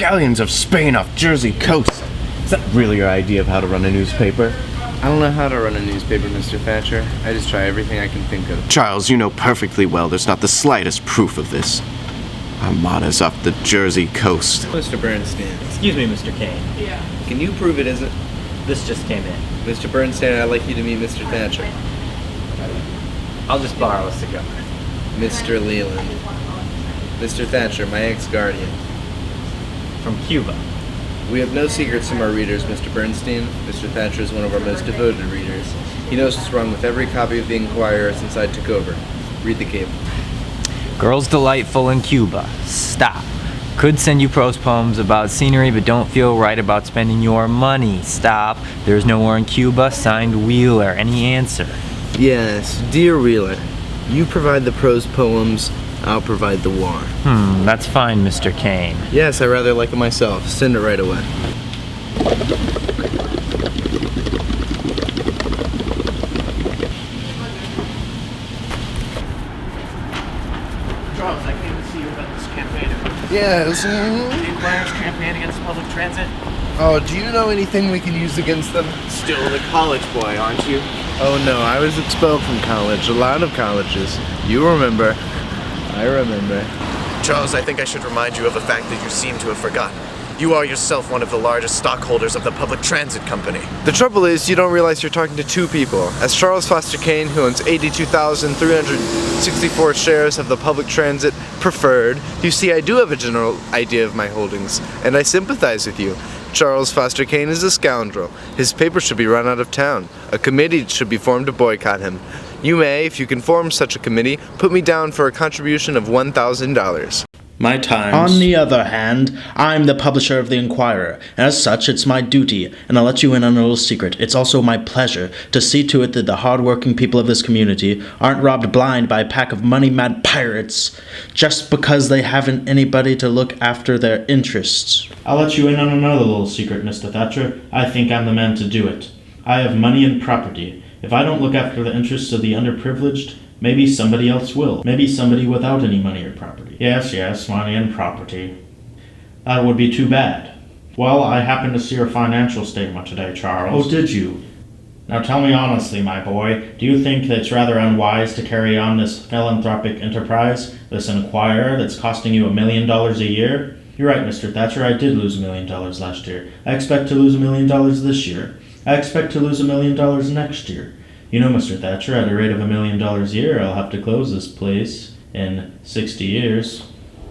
galleons of Spain off Jersey coast. Is that really your idea of how to run a newspaper? I don't know how to run a newspaper, Mr. Thatcher. I just try everything I can think of. Charles, you know perfectly well there's not the slightest proof of this. Armada's off the Jersey coast. Mr. Bernstein. Excuse me, Mr. Kane. Yeah. Can you prove it isn't? This just came in. Mr. Bernstein, I'd like you to meet Mr. Thatcher. I'll just borrow a cigar. Mr. Leland. Mr. Thatcher, my ex-guardian. From Cuba. We have no secrets from our readers, Mr. Bernstein. Mr. Thatcher is one of our most devoted readers. He knows what's wrong with every copy of the Inquirer since I took over. Read the cable. Girls delightful in Cuba. Stop. Could send you prose poems about scenery, but don't feel right about spending your money. Stop. There's no war in Cuba. Signed, Wheeler. Any answer? Yes, dear Wheeler. You provide the prose poems, I'll provide the war. That's fine, Mr. Kane. Yes, I rather like it myself. Send it right away. Charles, I came to see you about this campaign. Yes. The Inquirer's campaign against public transit. Oh, do you know anything we can use against them? Still the college boy, aren't you? Oh no, I was expelled from college. A lot of colleges. You remember. I remember. Charles, I think I should remind you of a fact that you seem to have forgotten. You are yourself one of the largest stockholders of the public transit company. The trouble is, you don't realize you're talking to two people. As Charles Foster Kane, who owns 82,364 shares of the public transit preferred, you see I do have a general idea of my holdings, and I sympathize with you. Charles Foster Kane is a scoundrel. His paper should be run out of town. A committee should be formed to boycott him. You may, if you can form such a committee, put me down for a contribution of $1,000. My Times. On the other hand, I'm the publisher of the Inquirer, and as such, it's my duty, and I'll let you in on a little secret. It's also my pleasure to see to it that the hard-working people of this community aren't robbed blind by a pack of money-mad pirates just because they haven't anybody to look after their interests. I'll let you in on another little secret, Mr. Thatcher. I think I'm the man to do it. I have money and property. If I don't look after the interests of the underprivileged, maybe somebody else will. Maybe somebody without any money or property. Yes, money and property. That would be too bad. Well, I happened to see your financial statement today, Charles. Oh, did you? Now tell me honestly, my boy, do you think that it's rather unwise to carry on this philanthropic enterprise, this Inquirer that's costing you $1 million a year? You're right, Mr. Thatcher, I did lose $1 million last year. I expect to lose $1 million this year. I expect to lose $1 million next year. You know, Mr. Thatcher, at a rate of $1 million a year, I'll have to close this place in 60 years.